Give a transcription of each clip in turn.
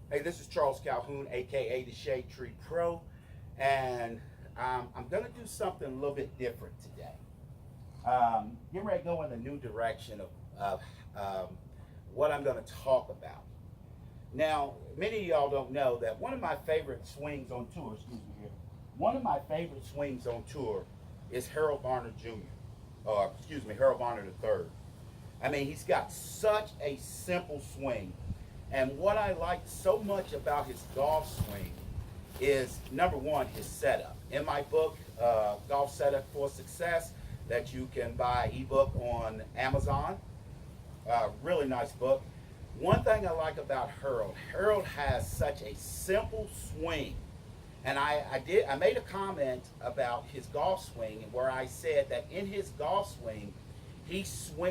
Hey, this is Charles Calhoun, aka the Shade Tree Pro, and I'm going to do something a little bit different today. Getting ready to go in a new direction of what I'm going to talk about. Now, many of y'all don't know that one of my favorite swings on tour, one of my favorite swings on tour is Harold Varner Jr., or excuse me, Harold Varner III. I mean, he's got such a simple swing. And what I like so much about his golf swing is, number one, his setup. In my book, Golf Setup for Success, that you can buy ebook on Amazon, really nice book. One thing I like about Harold has such a simple swing. And I made a comment about his golf swing where I said that in his golf swing,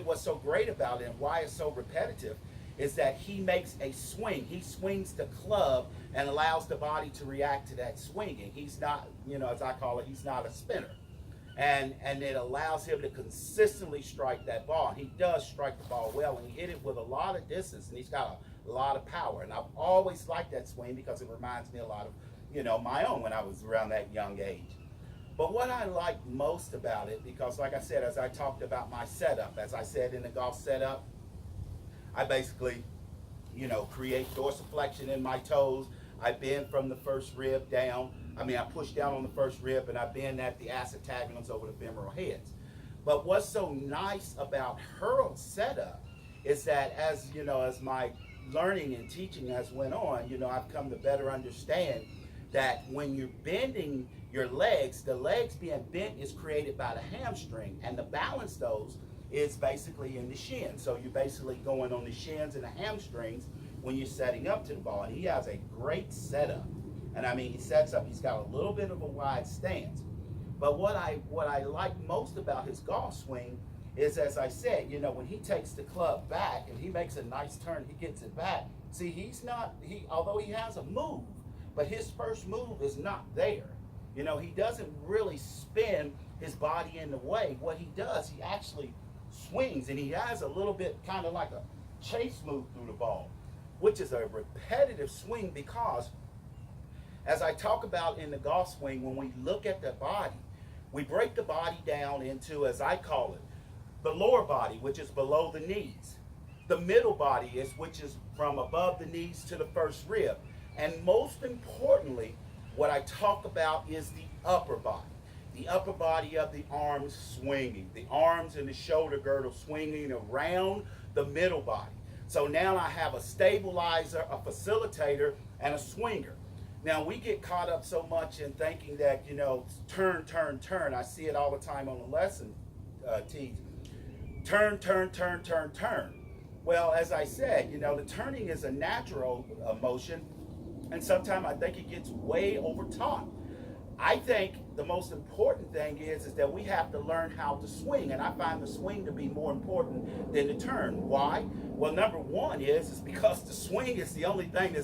what's so great about it and why it's so repetitive is that he makes a swing. He swings the club and allows the body to react to that swinging. He's not, as I call it, he's not a spinner. And it allows him to consistently strike that ball. And he does strike the ball well, and he hit it with a lot of distance, and he's got a lot of power. And I've always liked that swing because it reminds me a lot of, my own when I was around that young age. But what I like most about it, because like I said, as I talked about my setup, as I said in the golf setup, I basically, create dorsiflexion in my toes. I bend from the first rib down. I push down on the first rib and I bend at the acetabularns over the femoral heads. But what's so nice about Harold's setup is that as my learning and teaching has went on, I've come to better understand that when you're bending your legs, the legs being bent is created by the hamstring, and to balance those is basically in the shin. So you're basically going on the shins and the hamstrings when you're setting up to the ball. And he has a great setup. And he sets up, he's got a little bit of a wide stance. But what I like most about his golf swing is, as I said, when he takes the club back and he makes a nice turn, he gets it back. See, although he has a move, but his first move is not there. He doesn't really spin his body in the way. What he does, he actually swings, and he has a little bit kind of like a chase move through the ball, which is a repetitive swing because, as I talk about in the golf swing, when we look at the body, we break the body down into, as I call it, the lower body, which is below the knees. The middle body which is from above the knees to the first rib. And most importantly, what I talk about is the upper body. The upper body of the arms swinging. The arms and the shoulder girdle swinging around the middle body. So now I have a stabilizer, a facilitator, and a swinger. Now we get caught up so much in thinking that, turn, turn, turn. I see it all the time on the lesson tees. Turn, turn, turn, turn, turn. Well, as I said, the turning is a natural motion, and sometimes I think it gets way overtaught. I think the most important thing is that we have to learn how to swing, and I find the swing to be more important than the turn. Why? Well, number one is because the swing is the only thing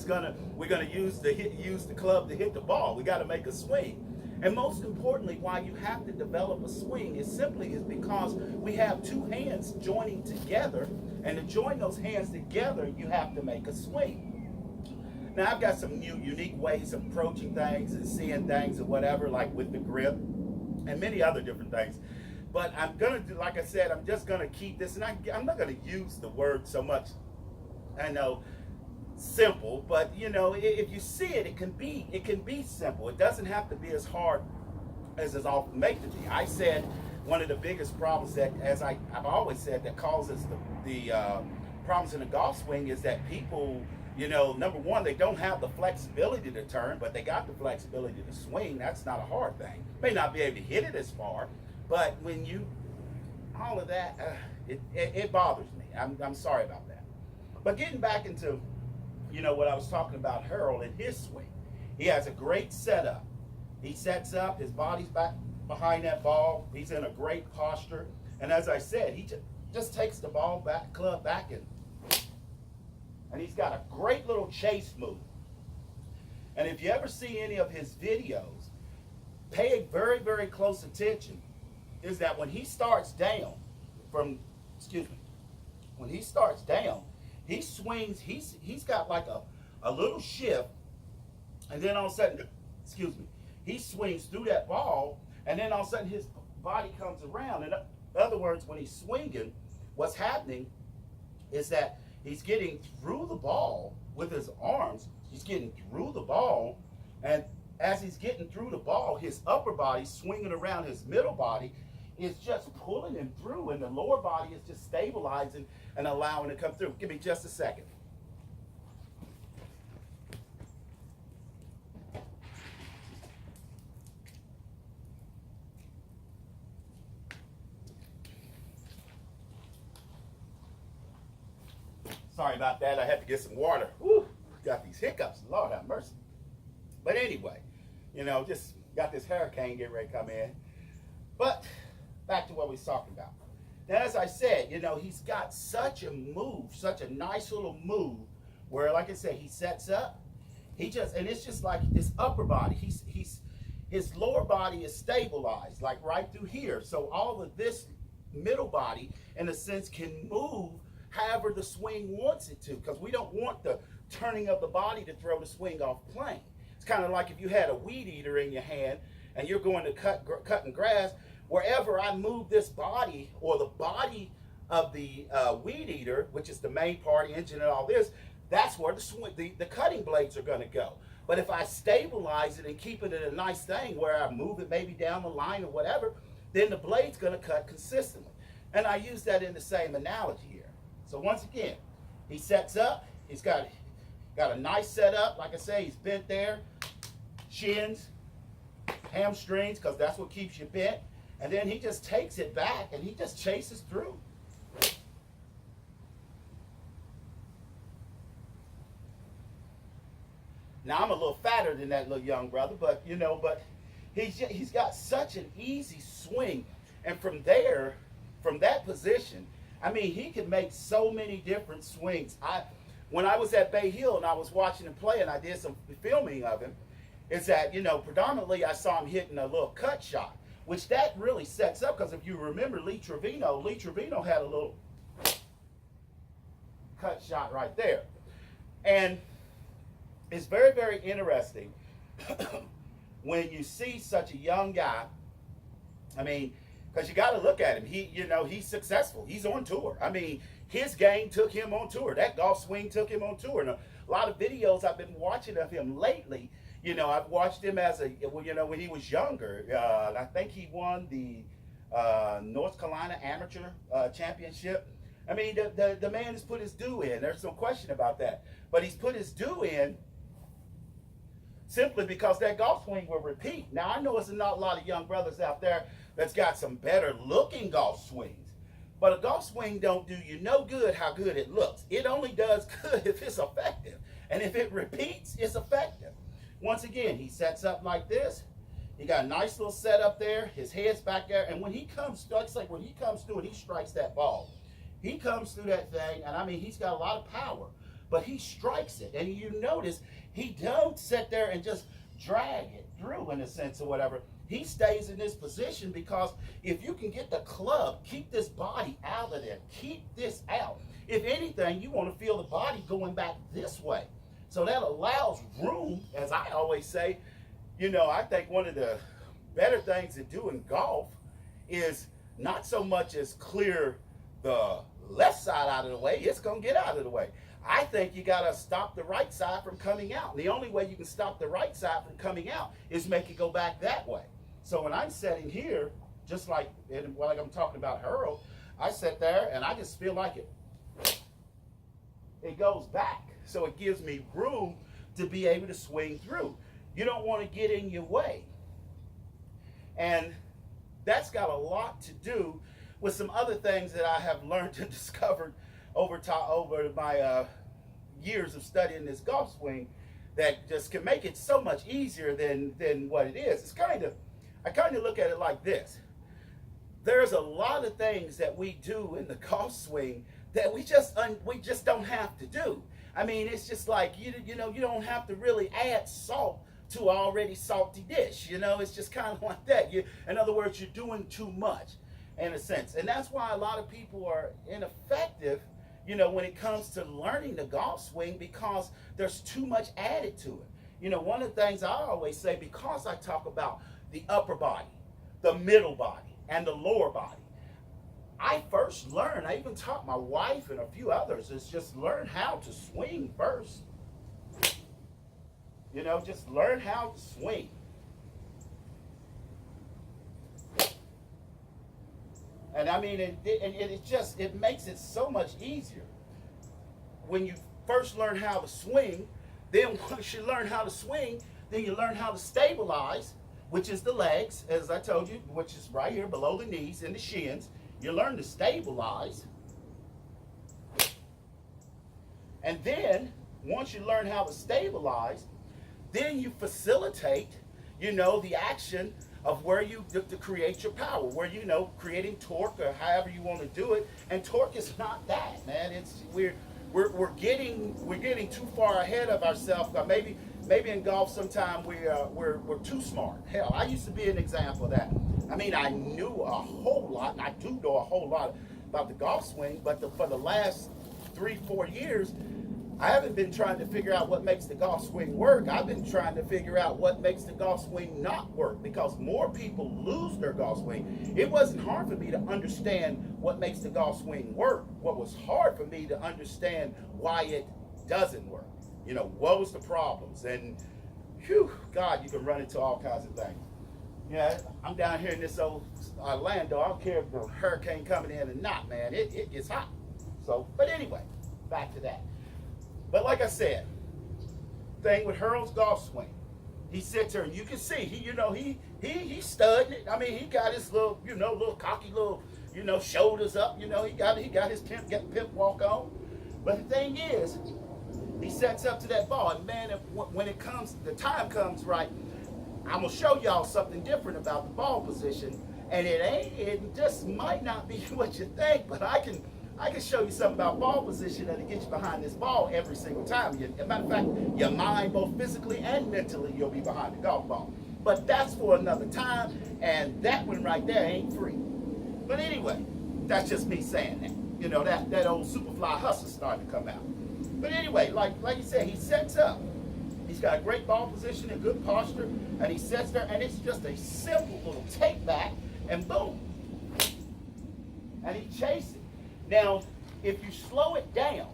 we're gonna use the club to hit the ball. We got to make a swing. And most importantly, why you have to develop a swing is because we have two hands joining together, and to join those hands together, you have to make a swing. Now, I've got some new, unique ways of approaching things and seeing things and whatever, like with the grip and many other different things. But I'm going to do, like I said, I'm just going to keep this, and I'm not going to use the word so much, I know, simple, but, if you see it, it can be simple. It doesn't have to be as hard as it's often made to be. I said one of the biggest problems that, as I've always said, that causes the problems in the golf swing is that people, number one, they don't have the flexibility to turn, but they got the flexibility to swing. That's not a hard thing. May not be able to hit it as far, but when all of that, it bothers me. I'm sorry about that. But getting back into, what I was talking about Harold and his swing. He has a great setup. He sets up, his body's back behind that ball. He's in a great posture. And as I said, he just takes the club back, and he's got a great little chase move. And if you ever see any of his videos, pay very, very close attention, is that when he starts down, when he starts down, he swings, he's got like a a little shift, and then all of a sudden, excuse me, he swings through that ball, and then all of a sudden his body comes around. In other words, when he's swinging, what's happening is that he's getting through the ball with his arms. He's getting through the ball, and as he's getting through the ball, his upper body swinging around his middle body is just pulling him through, and the lower body is just stabilizing and allowing it to come through. Give me just a second. Sorry about that. I had to get some water. Whew, got these hiccups. Lord have mercy. But anyway, just got this hurricane getting ready to come in. But back to what we was talking about. Now, as I said, he's got such a move, such a nice little move, where, like I said, he sets up. And it's just like his upper body. His lower body is stabilized, like right through here. So all of this middle body, in a sense, can move however the swing wants it to, because we don't want the turning of the body to throw the swing off plane. It's kind of like if you had a weed eater in your hand and you're going to cutting grass. Wherever I move this body, or the body of the weed eater, which is the main part, engine and all this, that's where the cutting blades are going to go. But if I stabilize it and keep it in a nice thing where I move it maybe down the line or whatever, then the blade's going to cut consistently. And I use that in the same analogy here. So once again, he sets up. He's got a nice setup. Like I say, he's bent there. Shins, hamstrings, because that's what keeps you bent. And then he just takes it back and he just chases through. Now, I'm a little fatter than that little young brother, but he's got such an easy swing. And from that position, I mean, he can make so many different swings. When I was at Bay Hill and I was watching him play and I did some filming of him, is that, predominantly I saw him hitting a little cut shot, which that really sets up, because if you remember Lee Trevino had a little cut shot right there. And it's very, very interesting when you see such a young guy. I mean, because you got to look at him. He's successful. He's on tour. I mean, his game took him on tour. That Golfswing took him on tour. And a lot of videos I've been watching of him lately, I've watched him when he was younger. I think he won the North Carolina Amateur Championship. I mean, the man has put his due in. There's no question about that. But he's put his due in simply because that golf swing will repeat. Now, I know there's not a lot of young brothers out there that's got some better looking golf swings. But a golf swing don't do you no good how good it looks. It only does good if it's effective. And if it repeats, it's effective. Once again, he sets up like this. He got a nice little setup there. His head's back there. And when he comes, when he comes through and he strikes that ball, he comes through that thing, and I mean, he's got a lot of power. But he strikes it. And you notice he don't sit there and just drag it through in a sense or whatever. He stays in this position because if you can get the club, keep this body out of there. Keep this out. If anything, you want to feel the body going back this way. So that allows room, as I always say. I think one of the better things to do in golf is not so much as clear the left side out of the way. It's going to get out of the way. I think you got to stop the right side from coming out. And the only way you can stop the right side from coming out is make it go back that way. So when I'm sitting here, just like I'm talking about hurl, I sit there and I just feel like it goes back. So it gives me room to be able to swing through. You don't want to get in your way. And that's got a lot to do with some other things that I have learned and discovered over my years of studying this golf swing that just can make it so much easier than what it is. I kind of look at it like this. There's a lot of things that we do in the golf swing that we just don't have to do. I mean, it's just like, you don't have to really add salt to an already salty dish. It's just kind of like that. In other words, you're doing too much in a sense. And that's why a lot of people are ineffective, when it comes to learning the golf swing, because there's too much added to it. One of the things I always say, because I talk about the upper body, the middle body, and the lower body, I first learned, I even taught my wife and a few others, is just learn how to swing first. Just learn how to swing. And I mean, it makes it so much easier when you first learn how to swing. Then once you learn how to swing, then you learn how to stabilize, which is the legs, as I told you, which is right here below the knees and the shins. You learn to stabilize. And then once you learn how to stabilize, then you facilitate, the action of where you to create your power, where creating torque or however you want to do it. And torque is not that, man. It's we're getting too far ahead of ourselves. Maybe in golf sometime we're too smart. Hell, I used to be an example of that. I mean, I knew a whole lot, and I do know a whole lot about the golf swing, but for the last 3-4 years, I haven't been trying to figure out what makes the golf swing work. I've been trying to figure out what makes the golf swing not work, because more people lose their golf swing. It wasn't hard for me to understand what makes the golf swing work. What was hard for me to understand why it doesn't work. What was the problems? And God, you can run into all kinds of things. Yeah, I'm down here in this old Orlando. I don't care if the hurricane coming in or not, man. It gets hot. So, but anyway, back to that. But like I said, thing with Hurl's golf swing, he sits there and you can see he's studying it. I mean, he got his little little cocky little shoulders up. He got his pimp walk on. But the thing is, he sets up to that ball, and man, when the time comes right, I'm gonna show y'all something different about the ball position, and it just might not be what you think, but I can show you something about ball position that'll get you behind this ball every single time. As a matter of fact, your mind, both physically and mentally, you'll be behind the golf ball. But that's for another time, and that one right there ain't free. But anyway, that's just me saying that. That old Superfly hustle starting to come out. But anyway, like you said, he sets up. He's got a great ball position and good posture, and he sets there, and it's just a simple little take back, and boom. And he chases it. Now, if you slow it down,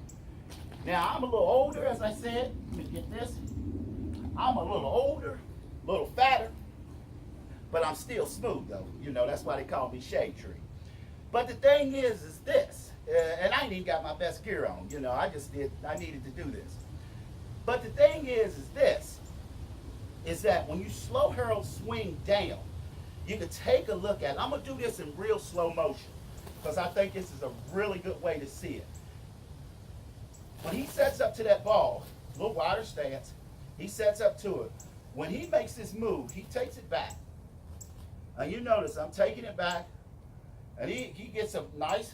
now I'm a little older, as I said. Let me get this. I'm a little older, a little fatter, but I'm still smooth, though. That's why they call me Shade Tree. But the thing is this, and I ain't even got my best gear on. I needed to do this. But the thing is this, is that when you slow Harold's swing down, you can take a look at it. I'm going to do this in real slow motion, because I think this is a really good way to see it. When he sets up to that ball, a little wider stance, he sets up to it. When he makes this move, he takes it back. Now you notice I'm taking it back, and he gets a nice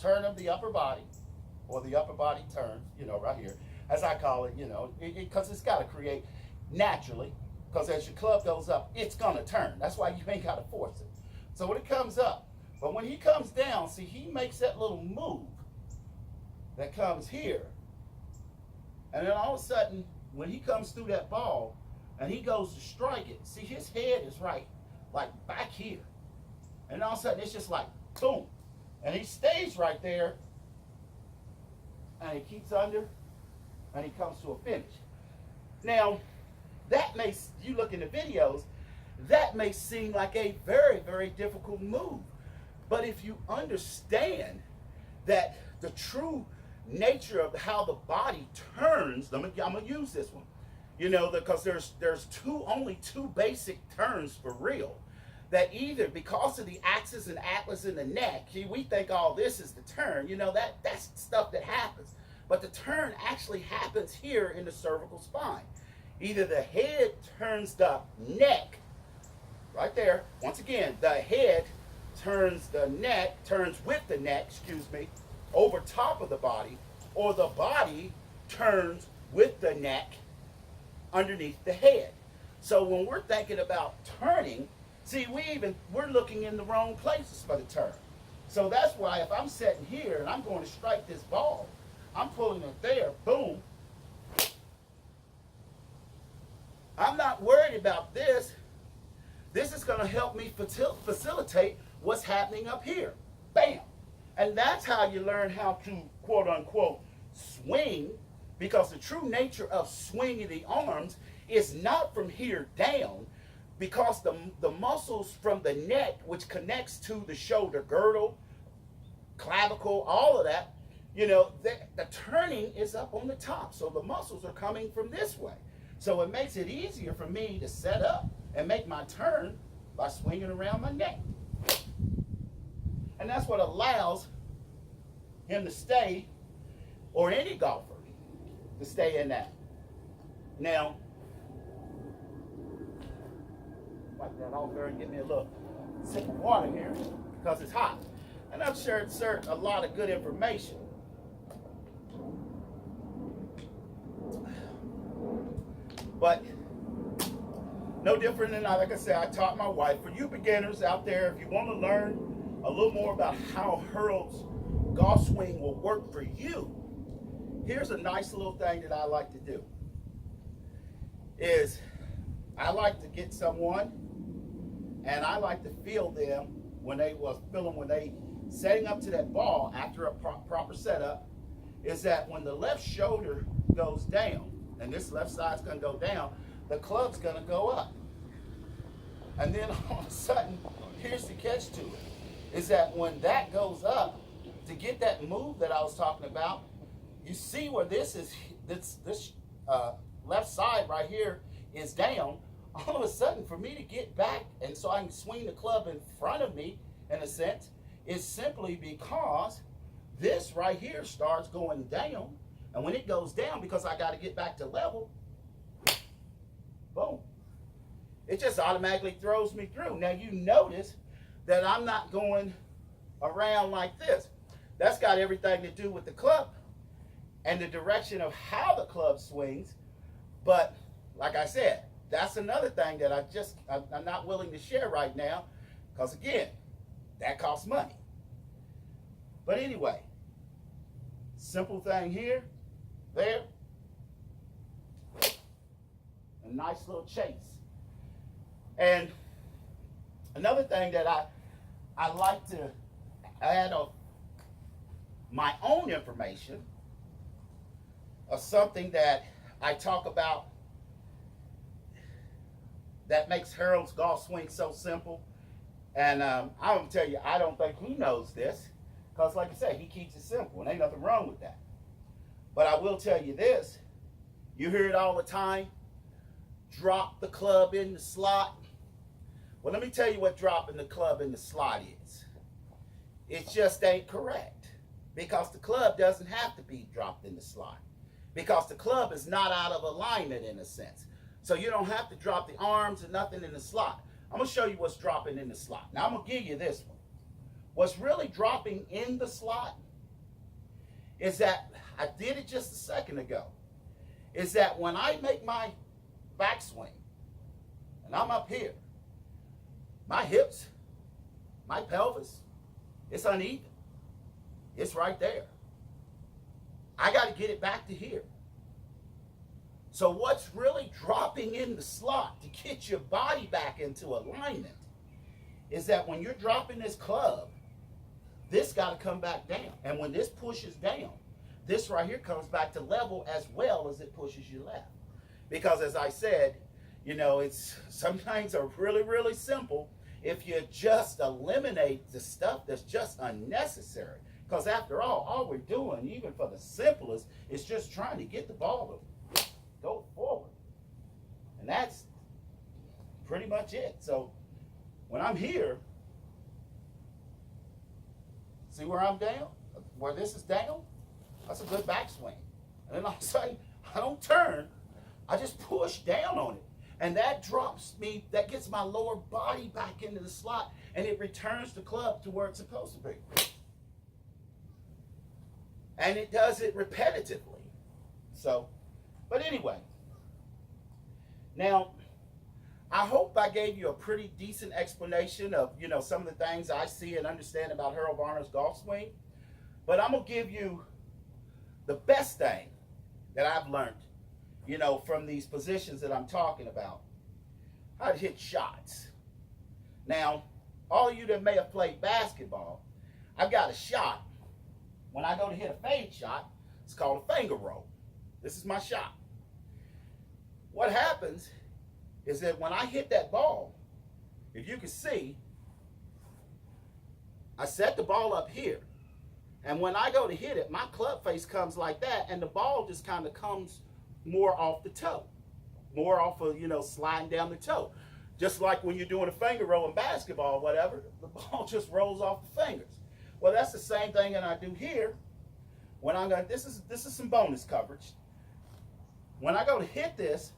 turn of the upper body, or the upper body turn, right here, as I call it, because it's got to create naturally, because as your club goes up, it's going to turn. That's why you ain't got to force it. So when it comes up, but when he comes down, see, he makes that little move that comes here. And then all of a sudden, when he comes through that ball and he goes to strike it, see, his head is right, like back here. And all of a sudden, it's just like, boom. And he stays right there, and he keeps under, and he comes to a finish. Now, that makes, you look in the videos, that may seem like a very, very difficult move. But if you understand that the true nature of how the body turns, I'm gonna use this one, because there's only two basic turns for real. That either because of the axis and atlas in the neck, we think all this is the turn, that's stuff that happens. But the turn actually happens here in the cervical spine. Either the head turns the neck, right there, once again, the head turns with the neck, over top of the body, or the body turns with the neck underneath the head. So when we're thinking about turning, see, we're looking in the wrong places for the turn. So that's why if I'm sitting here and I'm going to strike this ball, I'm pulling it there, boom. I'm not worried about this. This is going to help me facilitate what's happening up here. Bam. And that's how you learn how to, quote unquote, swing, because the true nature of swinging the arms is not from here down, because the muscles from the neck, which connects to the shoulder girdle, clavicle, all of that, you know, the turning is up on the top. So the muscles are coming from this way. So it makes it easier for me to set up and make my turn by swinging around my neck. And that's what allows him to stay, or any golfer, to stay in that. Now, wipe that off there and get me a little sip of water here because it's hot. And I've shared a lot of good information. But no different than, like I said, I taught my wife. For you beginners out there, if you want to learn a little more about how Harold's golf swing will work for you, here's a nice little thing that I like to do. Is I like to get someone, and I like to feel them when they setting up to that ball after a proper setup, is that when the left shoulder goes down, and this left side's going to go down, the club's going to go up. And then all of a sudden, here's the catch to it, is that when that goes up, to get that move that I was talking about, you see where this left side right here is down. All of a sudden, for me to get back and so I can swing the club in front of me, in a sense, is simply because this right here starts going down. And when it goes down, because I got to get back to level, boom, it just automatically throws me through. Now you notice that I'm not going around like this. That's got everything to do with the club and the direction of how the club swings. But like I said, that's another thing that I'm not willing to share right now, because again, that costs money. But anyway, simple thing here, there, a nice little chase. And another thing that I like to add of my own information of something that I talk about that makes Harold's golf swing so simple. And I'm going to tell you, I don't think he knows this, because like I said, he keeps it simple, and ain't nothing wrong with that. But I will tell you this, you hear it all the time, drop the club in the slot. Well, let me tell you what dropping the club in the slot is. It just ain't correct, because the club doesn't have to be dropped in the slot, because the club is not out of alignment in a sense. So you don't have to drop the arms and nothing in the slot. I'm going to show you what's dropping in the slot. Now I'm going to give you this one. What's really dropping in the slot is that, I did it just a second ago, is that when I make my backswing and I'm up here, my hips, my pelvis, it's uneven. It's right there. I got to get it back to here. So what's really dropping in the slot to get your body back into alignment is that when you're dropping this club, this got to come back down. And when this pushes down, this right here comes back to level as well as it pushes you left. Because as I said, you know, some things are really, really simple if you just eliminate the stuff that's just unnecessary. Because after all we're doing, even for the simplest, is just trying to get the ball to go forward. And that's pretty much it. So when I'm here, see where I'm down? Where this is down? That's a good backswing. And then all of a sudden, I don't turn. I just push down on it. And that drops me, that gets my lower body back into the slot, and it returns the club to where it's supposed to be. And it does it repetitively. So, but anyway, now, I hope I gave you a pretty decent explanation of, some of the things I see and understand about Harold Varner's golf swing. But I'm going to give you the best thing that I've learned, from these positions that I'm talking about. How to hit shots. Now, all of you that may have played basketball, I've got a shot. When I go to hit a fade shot, it's called a finger roll. This is my shot. What happens is that when I hit that ball, if you can see, I set the ball up here. And when I go to hit it, my club face comes like that, and the ball just kind of comes more off the toe. More off of, sliding down the toe. Just like when you're doing a finger roll in basketball or whatever, the ball just rolls off the fingers. Well, that's the same thing that I do here. When I'm going, this is some bonus coverage. When I go to hit this,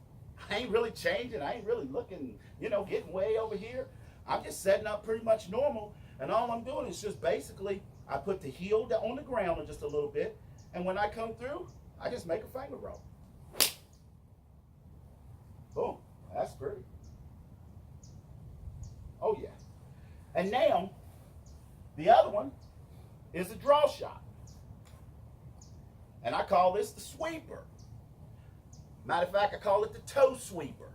I ain't really changing. I ain't really looking, getting way over here. I'm just setting up pretty much normal. And all I'm doing is just basically, I put the heel on the ground just a little bit. And when I come through, I just make a finger roll. Boom. That's pretty. Oh, yeah. And now, the other one is a draw shot. And I call this the sweeper. Matter of fact, I call it the toe sweeper.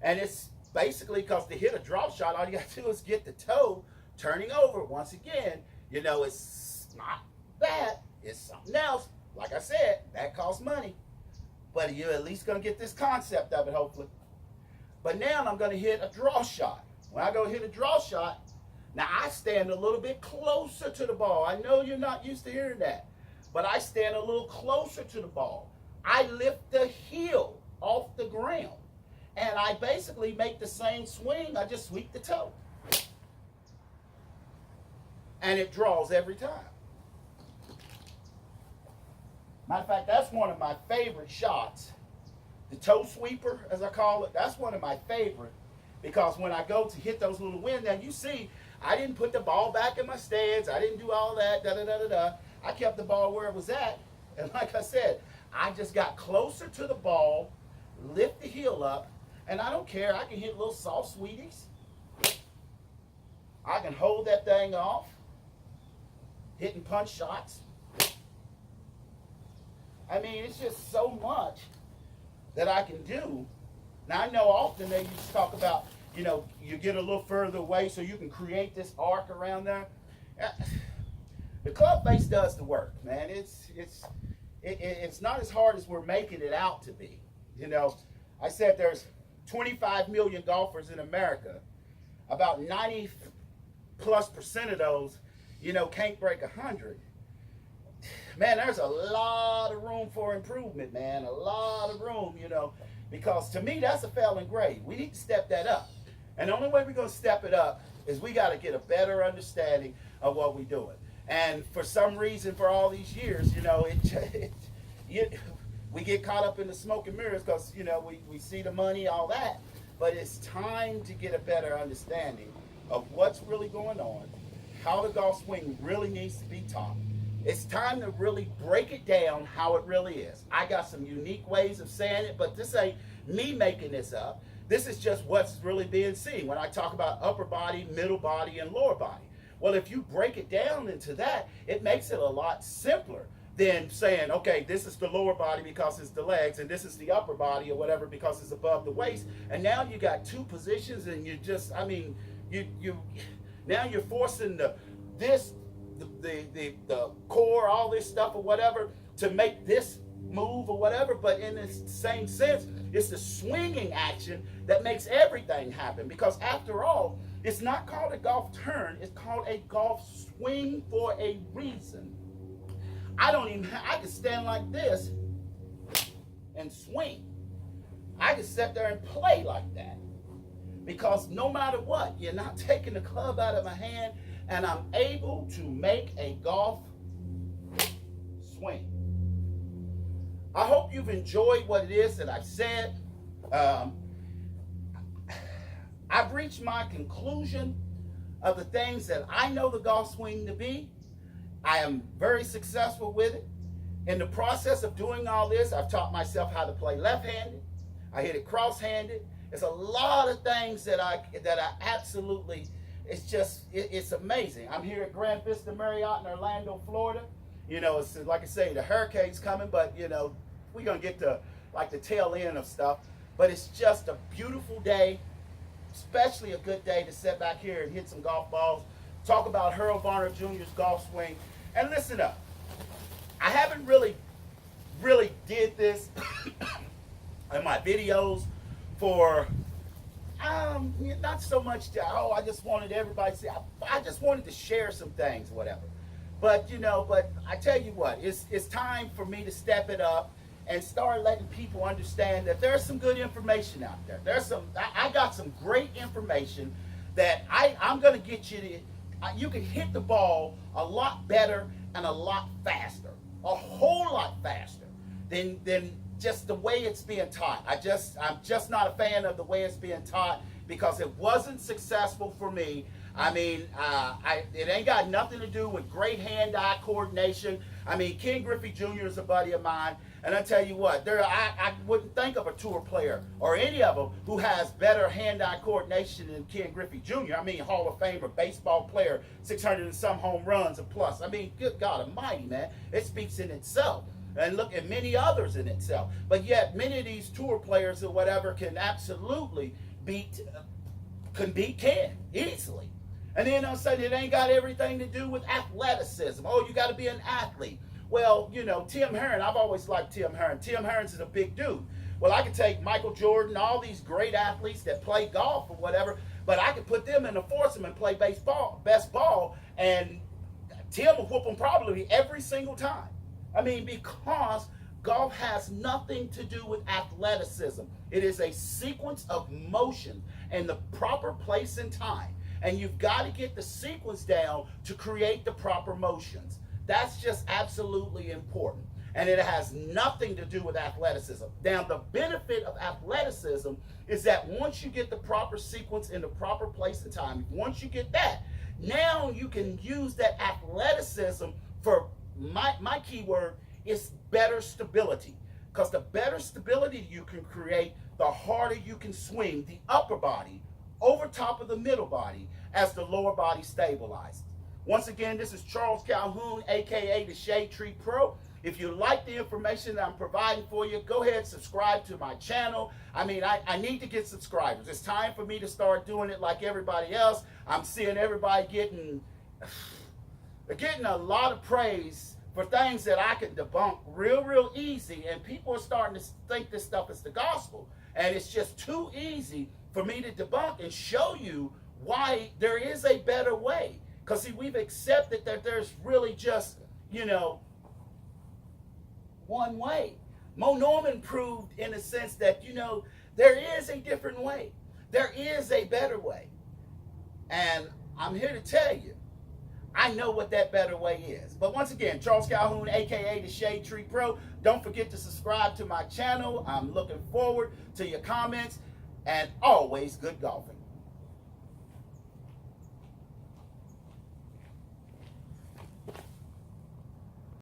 And it's basically because to hit a draw shot, all you got to do is get the toe turning over. Once again, it's not that. It's something else. Like I said, that costs money. But you're at least going to get this concept of it, hopefully. But now I'm going to hit a draw shot. When I go hit a draw shot, now I stand a little bit closer to the ball. I know you're not used to hearing that. But I stand a little closer to the ball. I lift the heel off the ground. And I basically make the same swing. I just sweep the toe. And it draws every time. Matter of fact, that's one of my favorite shots. The toe sweeper, as I call it, that's one of my favorite. Because when I go to hit those little winds, now you see, I didn't put the ball back in my stance. I didn't do all that, da-da-da-da-da. I kept the ball where it was at. And like I said, I just got closer to the ball, lift the heel up, and I don't care. I can hit little soft sweeties. I can hold that thing off, hitting punch shots. I mean, it's just so much that I can do. Now, I know often they used to talk about, you get a little further away so you can create this arc around there. The club face does the work, man. It's not as hard as we're making it out to be. I said there's 25 million golfers in America. About 90+% of those, can't break 100. Man, there's a lot of room for improvement, man. A lot of room, because to me, that's a failing grade. We need to step that up. And the only way we're going to step it up is we got to get a better understanding of what we're doing. And for some reason, for all these years, we get caught up in the smoke and mirrors because, we see the money, all that. But it's time to get a better understanding of what's really going on, how the golf swing really needs to be taught. It's time to really break it down how it really is. I got some unique ways of saying it, but this ain't me making this up. This is just what's really being seen when I talk about upper body, middle body, and lower body. Well, if you break it down into that, it makes it a lot simpler than saying, okay, this is the lower body because it's the legs, and this is the upper body or whatever because it's above the waist. And now you got two positions, and you just, now you're forcing the core, all this stuff or whatever, to make this move or whatever. But in the same sense, it's the swinging action that makes everything happen. Because after all, it's not called a golf turn, it's called a golf swing for a reason. I can stand like this and swing. I can sit there and play like that. Because no matter what, you're not taking the club out of my hand, and I'm able to make a golf swing. I hope you've enjoyed what it is that I've said. I've reached my conclusion of the things that I know the golf swing to be. I am very successful with it. In the process of doing all this, I've taught myself how to play left-handed. I hit it cross-handed. It's a lot of things that I absolutely, it's amazing. I'm here at Grand Vista Marriott in Orlando, Florida. You know, it's like I say, the hurricane's coming, but you know, we're gonna get to like the tail end of stuff. But it's just a beautiful day, especially a good day to sit back here and hit some golf balls, talk about Varner Jr.'s Golfswing, and listen up. I haven't really did this in my videos for not so much I just wanted everybody to see. I just wanted to share some things, whatever. But you know, I tell you what, it's time for me to step it up and start letting people understand that there's some good information out there. I got some great information that I'm going to get you to. You can hit the ball a lot better and a lot faster, a whole lot faster than just the way it's being taught. I'm just not a fan of the way it's being taught because it wasn't successful for me. I mean, it ain't got nothing to do with great hand-eye coordination. I mean, Ken Griffey Jr. is a buddy of mine, and I tell you what, I wouldn't think of a tour player or any of them who has better hand-eye coordination than Ken Griffey Jr. I mean, Hall of Famer, baseball player, 600 and some home runs and plus. I mean, good God Almighty, man, it speaks in itself. And look at many others in itself. But yet, many of these tour players or whatever can absolutely beat Ken easily. And then I'll say it ain't got everything to do with athleticism. Oh, you got to be an athlete. Well, you know, Tim Herron, I've always liked Tim Herron. Tim Herron's is a big dude. Well, I could take Michael Jordan, all these great athletes that play golf or whatever, but I could put them in a foursome and play best ball, and Tim will whoop them probably every single time. I mean, because golf has nothing to do with athleticism. It is a sequence of motion and the proper place and time. And you've got to get the sequence down to create the proper motions. That's just absolutely important. And it has nothing to do with athleticism. Now, the benefit of athleticism is that once you get the proper sequence in the proper place and time, once you get that, now you can use that athleticism for my keyword is better stability. Because the better stability you can create, the harder you can swing the upper body over top of the middle body as the lower body stabilizes. Once again, this is Charles Calhoun, aka the Shade Tree Pro. If you like the information that I'm providing for you, go ahead and subscribe to my channel. I mean, I need to get subscribers. It's time for me to start doing it like everybody else. I'm seeing everybody getting a lot of praise for things that I can debunk real easy, and people are starting to think this stuff is the gospel. And it's just too easy for me to debunk and show you why there is a better way. Because, see, we've accepted that there's really just, you know, one way. Mo Norman proved in a sense that, you know, there is a different way. There is a better way. And I'm here to tell you, I know what that better way is. But once again, Charles Calhoun, aka the Shade Tree Pro. Don't forget to subscribe to my channel. I'm looking forward to your comments, and always good golfing.